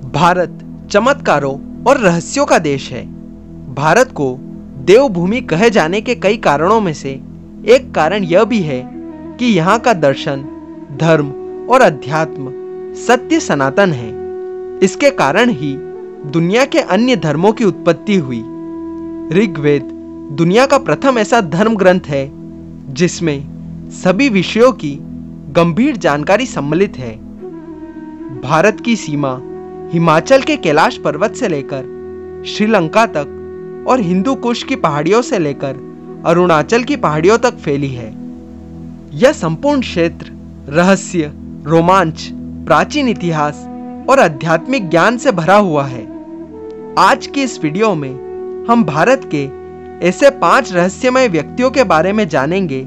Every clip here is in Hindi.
भारत चमत्कारों और रहस्यों का देश है। भारत को देवभूमि कहे जाने के कई कारणों में से एक कारण यह भी है कि यहाँ का दर्शन, धर्म और अध्यात्म सत्य सनातन है। इसके कारण ही दुनिया के अन्य धर्मों की उत्पत्ति हुई। ऋग्वेद दुनिया का प्रथम ऐसा धर्म ग्रंथ है जिसमें सभी विषयों की गंभीर जानकारी सम्मिलित है। भारत की सीमा हिमाचल के कैलाश पर्वत से लेकर श्रीलंका तक और हिंदू कुश की पहाड़ियों से लेकर अरुणाचल की पहाड़ियों तक फैली है। यह संपूर्ण क्षेत्र रहस्य, रोमांच, प्राचीन इतिहास और आध्यात्मिक ज्ञान से भरा हुआ है। आज की इस वीडियो में हम भारत के ऐसे 5 रहस्यमय व्यक्तियों के बारे में जानेंगे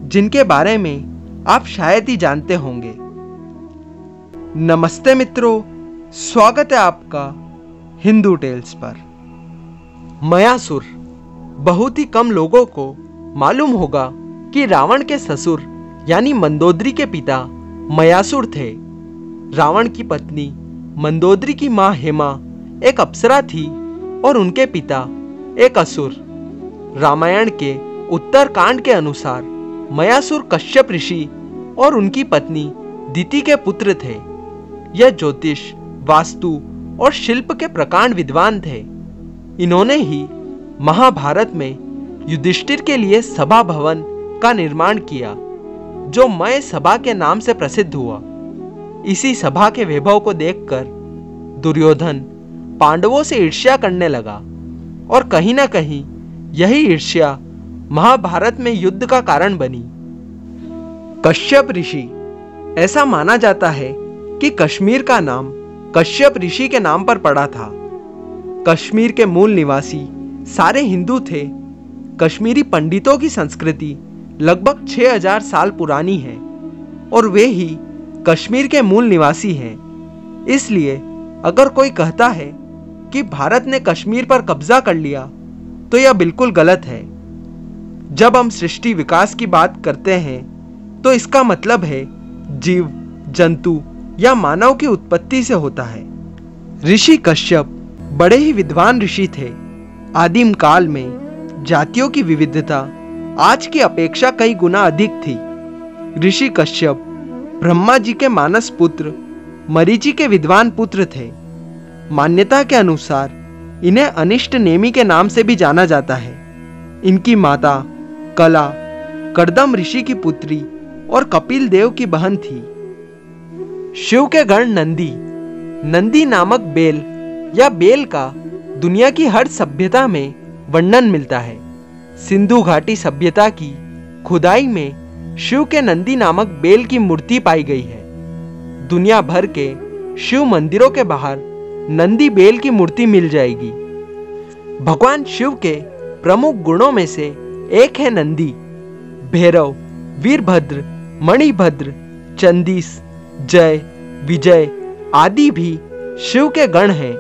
जिनके बारे में आप शायद ही जानते होंगे। नमस्ते मित्रों, स्वागत है आपका हिंदू टेल्स पर। मयासुर, बहुत ही कम लोगों को मालूम होगा कि रावण के ससुर यानी मंदोदरी के पिता मयासुर थे। रावण की पत्नी मंदोदरी की मां हेमा एक अप्सरा थी और उनके पिता एक असुर। रामायण के उत्तरकांड के अनुसार मयासुर कश्यप ऋषि और उनकी पत्नी दिति के पुत्र थे। यह ज्योतिष, वास्तु और शिल्प के प्रकांड विद्वान थे। इन्होंने ही महाभारत में युधिष्ठिर के लिए सभा भवन का निर्माण किया, जो मय सभा के नाम से प्रसिद्ध हुआ। इसी सभा के वैभव को देखकर दुर्योधन पांडवों से ईर्ष्या करने लगा और कहीं ना कहीं यही ईर्ष्या महाभारत में युद्ध का कारण बनी। कश्यप ऋषि, ऐसा माना जाता है कि कश्मीर का नाम कश्यप ऋषि के नाम पर पड़ा था। कश्मीर के मूल निवासी सारे हिंदू थे। कश्मीरी पंडितों की संस्कृति लगभग 6000 साल पुरानी है और वे ही कश्मीर के मूल निवासी हैं। इसलिए अगर कोई कहता है कि भारत ने कश्मीर पर कब्जा कर लिया तो यह बिल्कुल गलत है। जब हम सृष्टि विकास की बात करते हैं तो इसका मतलब है जीव, जंतु या मानव की उत्पत्ति से होता है। ऋषि कश्यप बड़े ही विद्वान ऋषि थे। आदिम काल में जातियों की विविधता आज की अपेक्षा कई गुना अधिक थी। ऋषि कश्यप ब्रह्मा जी के मानस पुत्र, मरीचि के विद्वान पुत्र थे। मान्यता के अनुसार इन्हें अनिष्ट नेमि के नाम से भी जाना जाता है। इनकी माता कला कर्दम ऋषि की पुत्री और कपिल देव की बहन थी। शिव के गण नंदी नामक बेल या बेल का दुनिया की हर सभ्यता में वर्णन मिलता है। सिंधु घाटी सभ्यता की खुदाई में शिव के नंदी नामक बेल की मूर्ति पाई गई है। दुनिया भर के शिव मंदिरों के बाहर नंदी बेल की मूर्ति मिल जाएगी। भगवान शिव के प्रमुख गुणों में से एक है नंदी। भैरव, वीरभद्र, मणिभद्र, चंदीस, जय, विजय आदि भी शिव के गण हैं।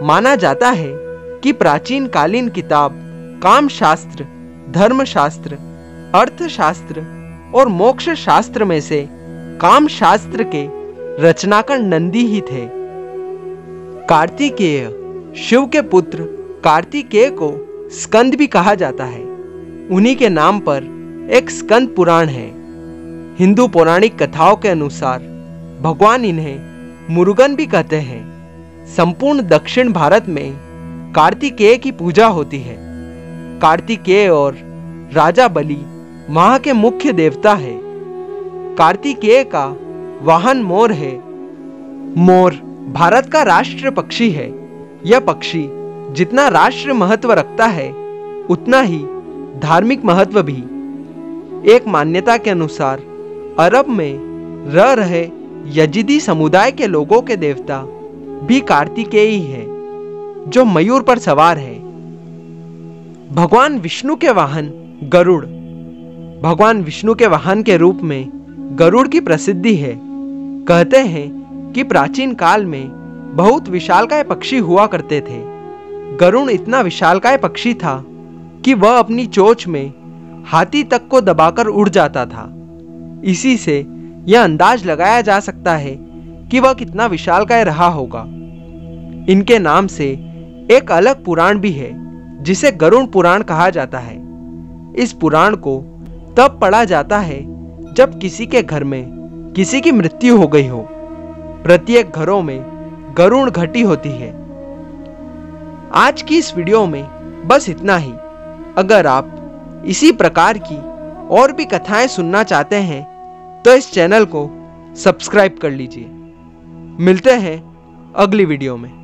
माना जाता है कि प्राचीन कालीन किताब कामशास्त्र, धर्मशास्त्र, अर्थशास्त्र और मोक्ष शास्त्र में से कामशास्त्र के रचनाकार नंदी ही थे। कार्तिकेय, शिव के पुत्र कार्तिकेय को स्कंद भी कहा जाता है। उन्हीं के नाम पर एक स्कंद पुराण है। हिंदू पौराणिक कथाओं के अनुसार भगवान इन्हें मुरुगन भी कहते हैं। संपूर्ण दक्षिण भारत में कार्तिकेय की पूजा होती है। कार्तिकेय और राजा बलि वहां के मुख्य देवता है। कार्तिकेय का वाहन मोर है। मोर भारत का राष्ट्र पक्षी है। यह पक्षी जितना राष्ट्र महत्व रखता है उतना ही धार्मिक महत्व भी। एक मान्यता के अनुसार अरब में रह रहे यजिदी समुदाय के लोगों के देवता भी कार्तिकेय ही है, जो मयूर पर सवार है। भगवान विष्णु के वाहन गरुड़। भगवान विष्णु के वाहन के रूप में गरुड़ की प्रसिद्धि है। कहते हैं कि प्राचीन काल में बहुत विशालकाय पक्षी हुआ करते थे। गरुड़ इतना विशालकाय पक्षी था कि वह अपनी चोंच में हाथी तक को दबाकर उड़ जाता था। इसी से यह अंदाज लगाया जा सकता है कि वह कितना विशालकाय रहा होगा। इनके नाम से एक अलग पुराण भी है जिसे गरुड़ पुराण कहा जाता है। इस पुराण को तब पढ़ा जाता है जब किसी के घर में किसी की मृत्यु हो गई हो। प्रत्येक घरों में गरुड़ घटी होती है। आज की इस वीडियो में बस इतना ही। अगर आप इसी प्रकार की और भी कथाएं सुनना चाहते हैं तो इस चैनल को सब्सक्राइब कर लीजिए। मिलते हैं अगली वीडियो में।